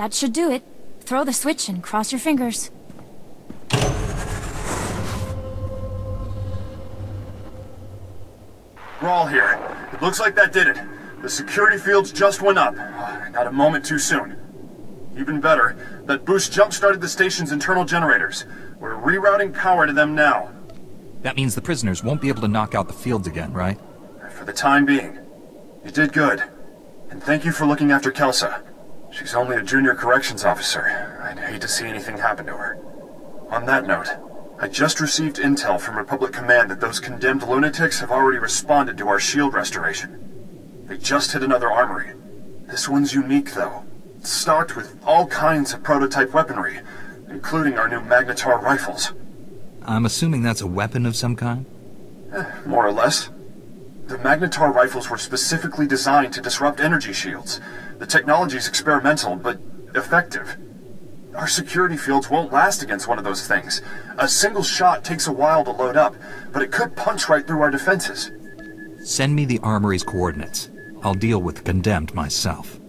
That should do it. Throw the switch and cross your fingers. We're all here. It looks like that did it. The security fields just went up. Not a moment too soon. Even better, that boost jump-started the station's internal generators. We're rerouting power to them now. That means the prisoners won't be able to knock out the fields again, right? For the time being. You did good. And thank you for looking after Kelsa. She's only a junior corrections officer. I'd hate to see anything happen to her. On that note, I just received intel from Republic Command that those condemned lunatics have already responded to our shield restoration. They just hit another armory. This one's unique, though. It's stocked with all kinds of prototype weaponry, including our new Magnetar rifles. I'm assuming that's a weapon of some kind? More or less. The Magnetar rifles were specifically designed to disrupt energy shields. The technology's experimental, but effective. Our security fields won't last against one of those things. A single shot takes a while to load up, but it could punch right through our defenses. Send me the armory's coordinates. I'll deal with the condemned myself.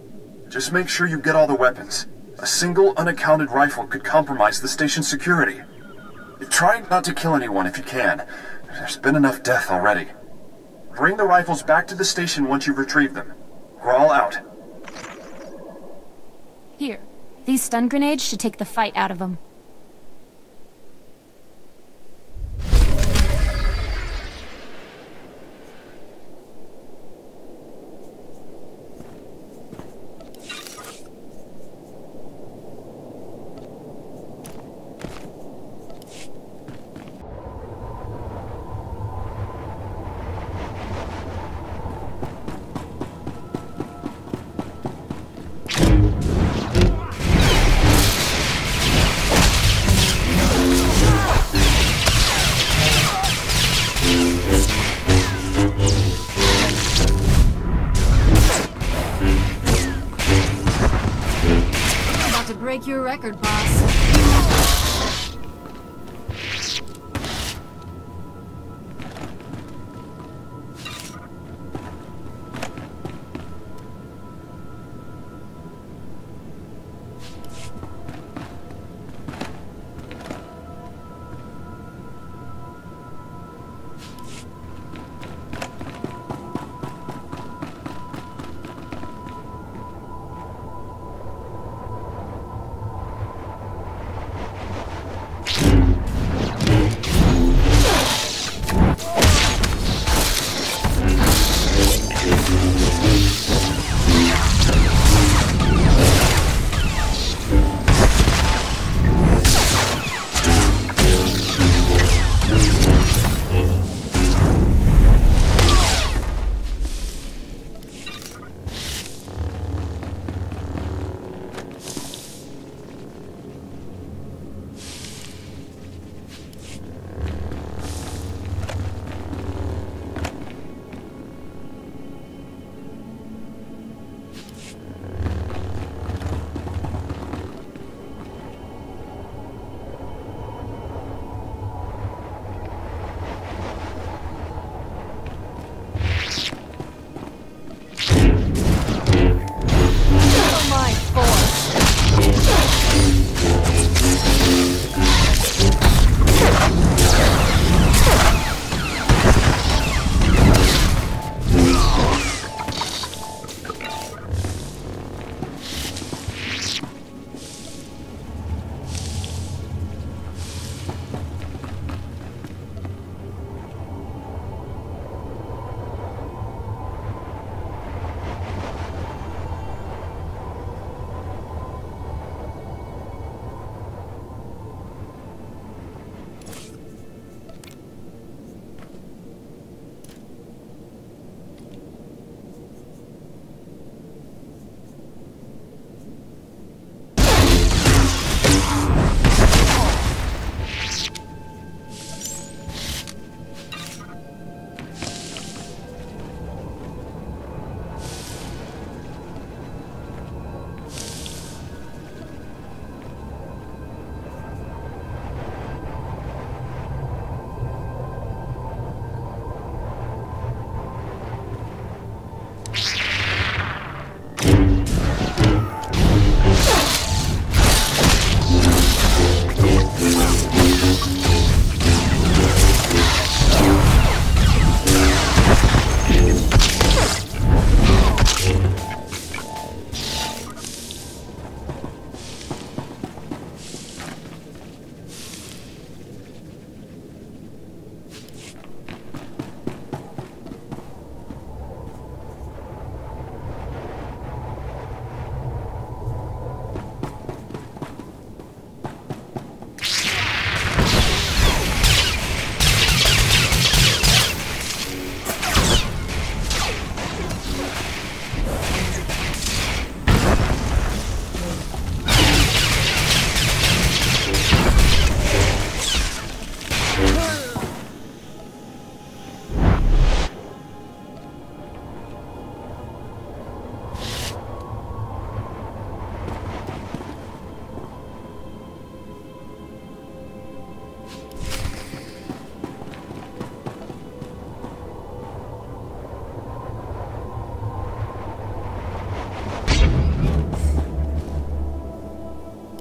Just make sure you get all the weapons. A single unaccounted rifle could compromise the station's security. Try not to kill anyone if you can. There's been enough death already. Bring the rifles back to the station once you've retrieved them. We're all out. Here. These stun grenades should take the fight out of them. Break your record, boss.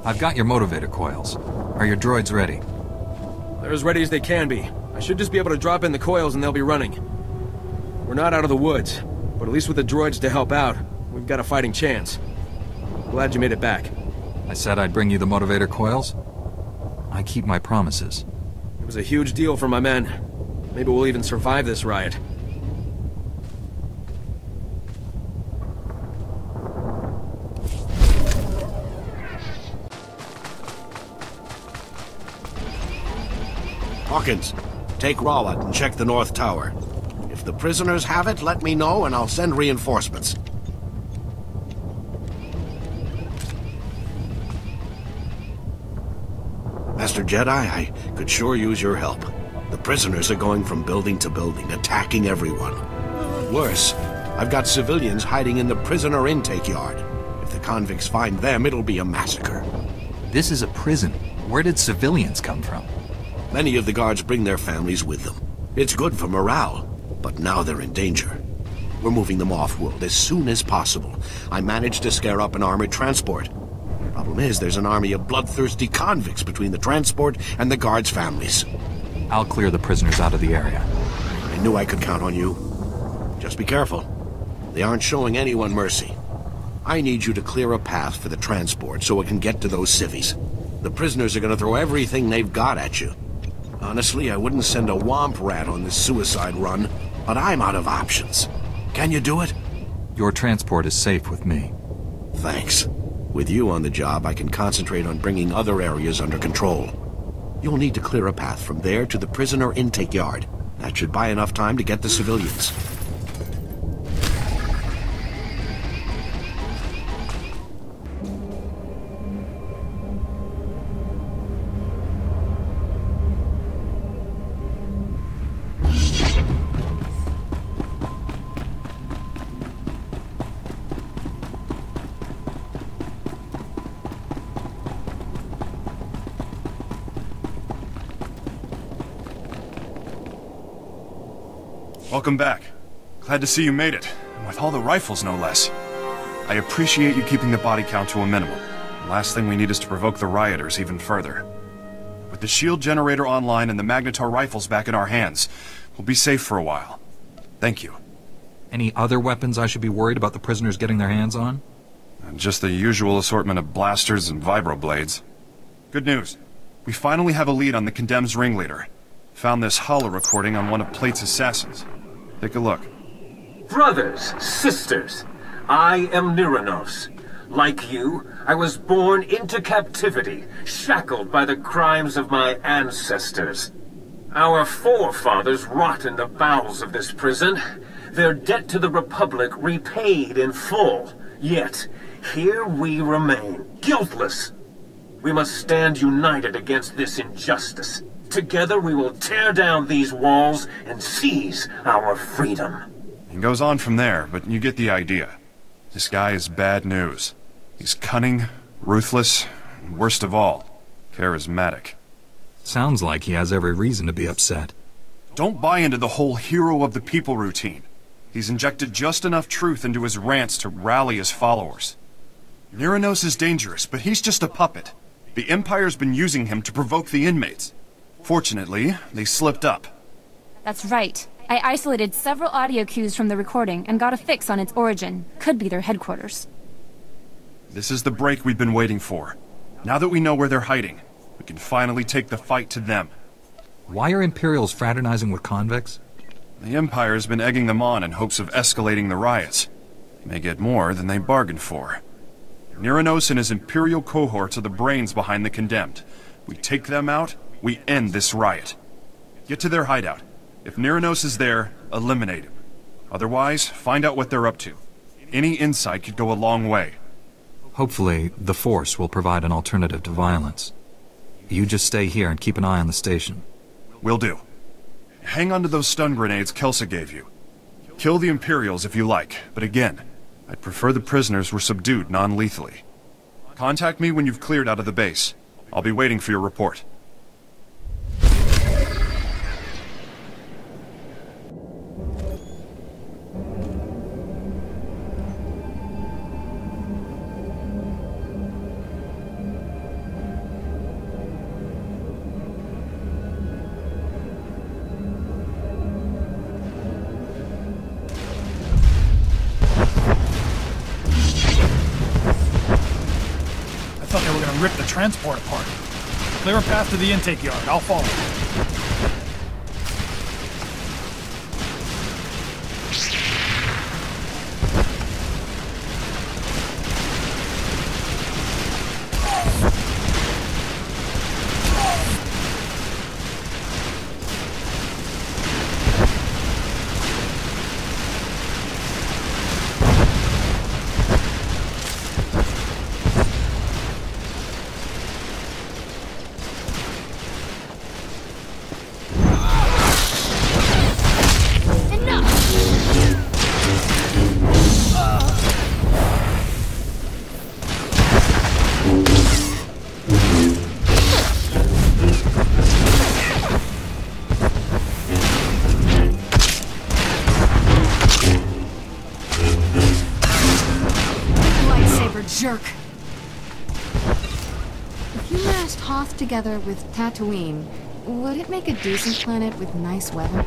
I've got your motivator coils. Are your droids ready? They're as ready as they can be. I should just be able to drop in the coils and they'll be running. We're not out of the woods, but at least with the droids to help out, we've got a fighting chance. Glad you made it back. I said I'd bring you the motivator coils. I keep my promises. It was a huge deal for my men. Maybe we'll even survive this riot. Hawkins, take Rawat and check the North Tower. If the prisoners have it, let me know and I'll send reinforcements. Master Jedi, I could sure use your help. The prisoners are going from building to building, attacking everyone. Worse, I've got civilians hiding in the prisoner intake yard. If the convicts find them, it'll be a massacre. This is a prison. Where did civilians come from? Many of the guards bring their families with them. It's good for morale, but now they're in danger. We're moving them off-world as soon as possible. I managed to scare up an armored transport. Problem is, there's an army of bloodthirsty convicts between the transport and the guards' families. I'll clear the prisoners out of the area. I knew I could count on you. Just be careful. They aren't showing anyone mercy. I need you to clear a path for the transport so it can get to those civvies. The prisoners are going to throw everything they've got at you. Honestly, I wouldn't send a womp rat on this suicide run, but I'm out of options. Can you do it? Your transport is safe with me. Thanks. With you on the job, I can concentrate on bringing other areas under control. You'll need to clear a path from there to the prisoner intake yard. That should buy enough time to get the civilians. Welcome back. Glad to see you made it, and with all the rifles no less. I appreciate you keeping the body count to a minimum. The last thing we need is to provoke the rioters even further. With the shield generator online and the Magnetar rifles back in our hands, we'll be safe for a while. Thank you. Any other weapons I should be worried about the prisoners getting their hands on? Just the usual assortment of blasters and vibroblades. Good news. We finally have a lead on the Condemned's ringleader. Found this holo recording on one of Plate's assassins. Take a look. Brothers, sisters, I am Niranos. Like you, I was born into captivity, shackled by the crimes of my ancestors. Our forefathers rot in the bowels of this prison, their debt to the Republic repaid in full. Yet, here we remain, guiltless. We must stand united against this injustice. Together we will tear down these walls and seize our freedom. It goes on from there, but you get the idea. This guy is bad news. He's cunning, ruthless, and worst of all, charismatic. Sounds like he has every reason to be upset. Don't buy into the whole hero of the people routine. He's injected just enough truth into his rants to rally his followers. Niranos is dangerous, but he's just a puppet. The Empire's been using him to provoke the inmates. Fortunately, they slipped up. That's right. I isolated several audio cues from the recording and got a fix on its origin. Could be their headquarters. This is the break we've been waiting for. Now that we know where they're hiding, we can finally take the fight to them. Why are Imperials fraternizing with convicts? The Empire's been egging them on in hopes of escalating the riots. They may get more than they bargained for. Niranos and his Imperial cohorts are the brains behind the Condemned. We take them out, we end this riot. Get to their hideout. If Niranos is there, eliminate him. Otherwise, find out what they're up to. Any insight could go a long way. Hopefully, the Force will provide an alternative to violence. You just stay here and keep an eye on the station. Will do. Hang on to those stun grenades Kelsa gave you. Kill the Imperials if you like, but again, I'd prefer the prisoners were subdued non-lethally. Contact me when you've cleared out of the base. I'll be waiting for your report. rip the transport apart. Clear a path to the intake yard. I'll follow. Jerk. If you mashed Hoth together with Tatooine, would it make a decent planet with nice weather?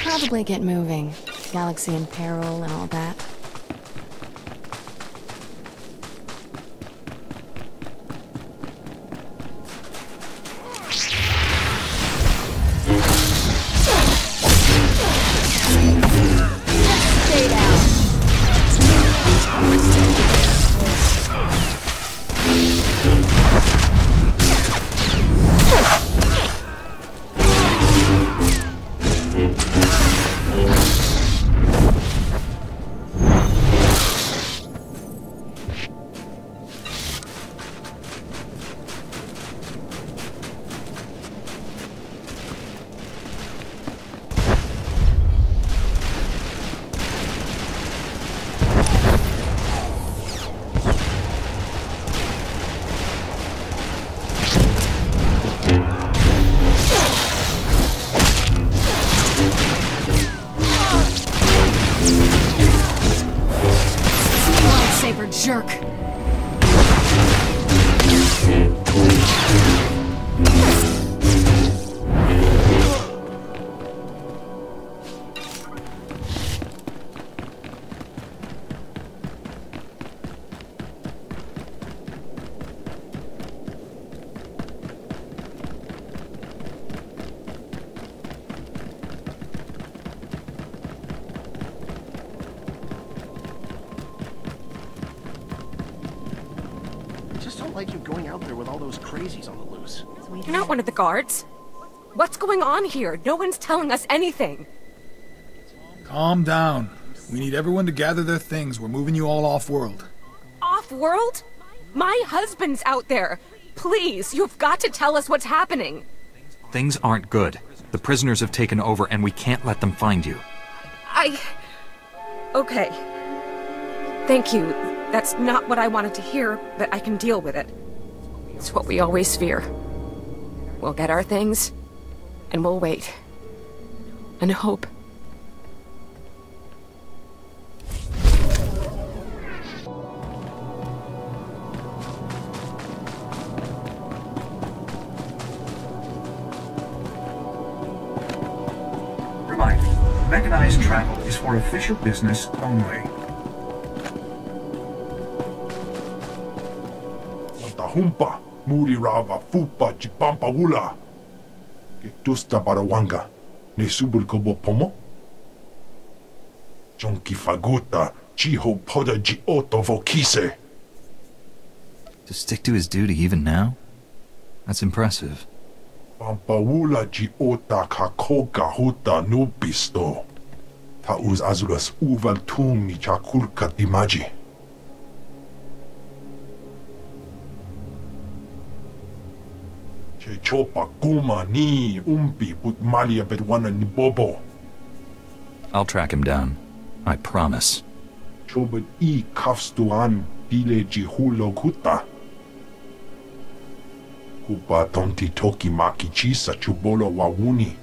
Probably get moving. Galaxy in peril and all that. just don't like you going out there with all those crazies on the loose. You're not one of the guards. What's going on here? No one's telling us anything. Calm down. We need everyone to gather their things. We're moving you all off-world. Off-world? My husband's out there. Please, you've got to tell us what's happening. Things aren't good. The prisoners have taken over, and we can't let them find you. Okay. Thank you. That's not what I wanted to hear, but I can deal with it. It's what we always fear. We'll get our things, and we'll wait. And hope. Reminder, mechanized travel is for official business only. Humpa, muri rava fupa chipampa wula. Tusta barawanga, ne subul kobo pomo. Jonki faguta, chiho poda gioto vokise. To stick to his duty even now? That's impressive. Pampa wula giota kakoka huta nubisto. Tauz azuras uval tumi chakulka dimaji. Chopa kuma ni umpi put malia bedwana ni bobo. I'll track him down. I promise. Chobad I kafstuan pile jihulo kuta. Kupa tonti toki maki chisa chubolo wawuni.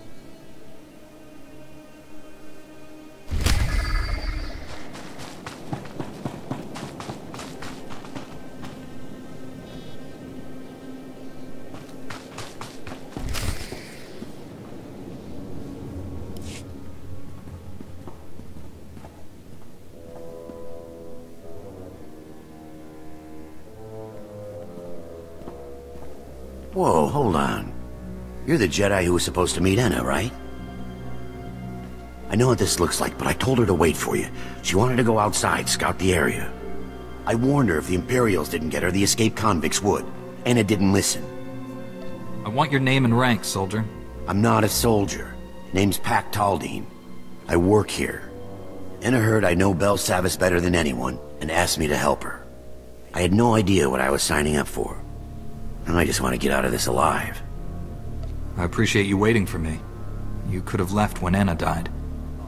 Whoa, hold on. You're the Jedi who was supposed to meet Enna, right? I know what this looks like, but I told her to wait for you. She wanted to go outside, scout the area. I warned her if the Imperials didn't get her, the escaped convicts would. Enna didn't listen. I want your name and rank, soldier. I'm not a soldier. Name's Pac Taldine. I work here. Enna heard I know Bel Savis better than anyone, and asked me to help her. I had no idea what I was signing up for. I just want to get out of this alive. I appreciate you waiting for me. You could have left when Enna died.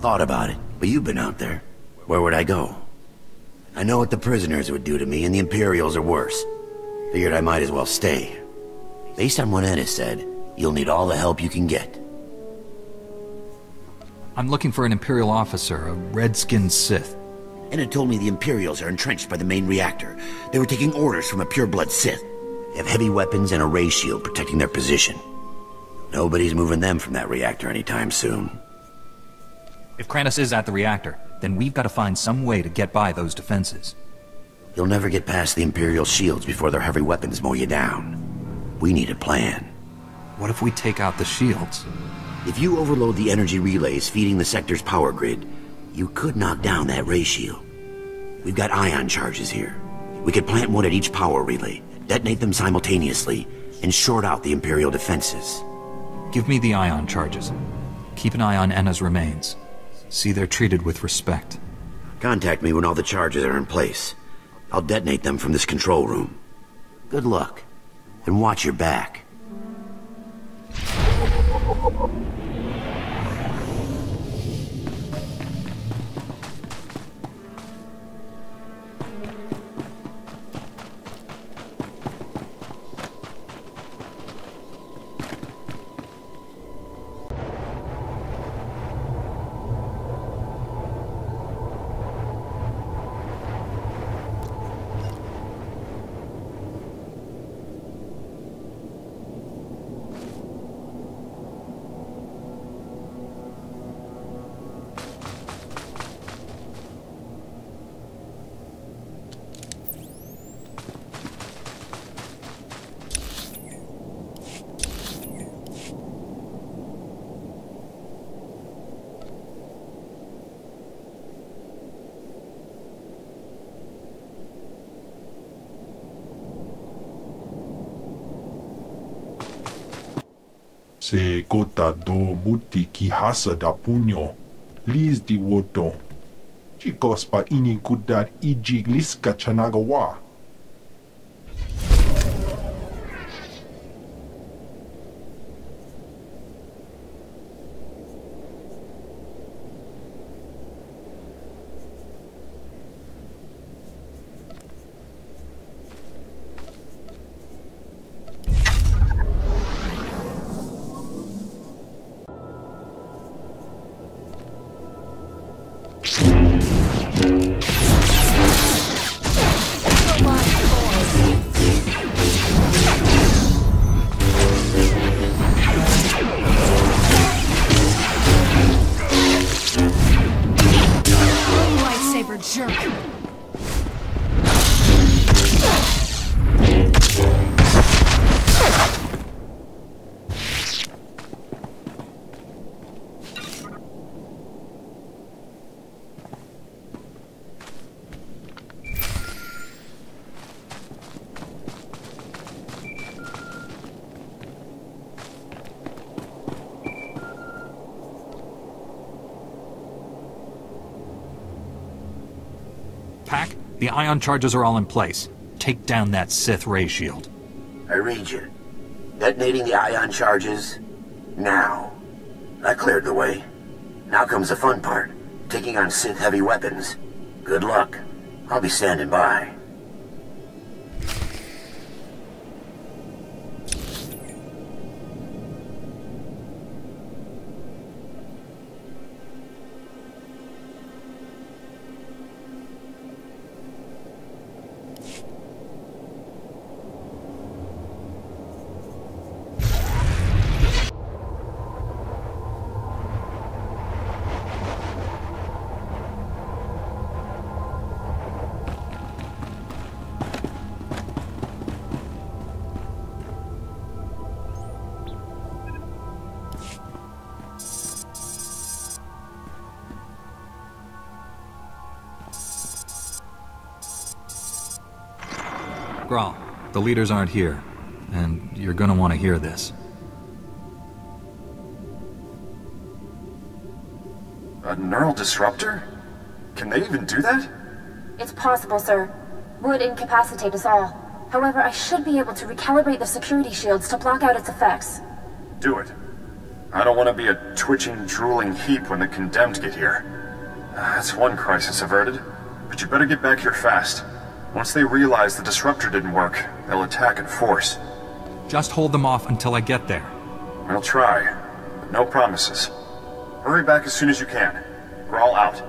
Thought about it, but you've been out there. Where would I go? I know what the prisoners would do to me, and the Imperials are worse. Figured I might as well stay. Based on what Enna said, you'll need all the help you can get. I'm looking for an Imperial officer, a red-skinned Sith. Enna told me the Imperials are entrenched by the main reactor. They were taking orders from a pure-blood Sith. They have heavy weapons and a ray shield protecting their position. Nobody's moving them from that reactor anytime soon. If Kranis is at the reactor, then we've got to find some way to get by those defenses. You'll never get past the Imperial shields before their heavy weapons mow you down. We need a plan. What if we take out the shields? If you overload the energy relays feeding the sector's power grid, you could knock down that ray shield. We've got ion charges here. We could plant one at each power relay, detonate them simultaneously, and short out the Imperial defenses. Give me the ion charges. Keep an eye on Enna's remains. See they're treated with respect. Contact me when all the charges are in place. I'll detonate them from this control room. Good luck. And watch your back. Se gota do buti ki hasa da puño. Liz di woto. Chicos pa ini kudat iji liska chanagawa. Pack, the ion charges are all in place. Take down that Sith ray shield. I read you. Detonating the ion charges now. I cleared the way. Now comes the fun part. Taking on Sith heavy weapons. Good luck. I'll be standing by. Grawl, the leaders aren't here, and you're gonna want to hear this. A neural disruptor? Can they even do that? It's possible, sir. Would incapacitate us all. However, I should be able to recalibrate the security shields to block out its effects. Do it. I don't want to be a twitching, drooling heap when the condemned get here. That's one crisis averted. But you better get back here fast. Once they realize the disruptor didn't work, they'll attack in force. Just hold them off until I get there. I'll try, but no promises. Hurry back as soon as you can. Grawl out.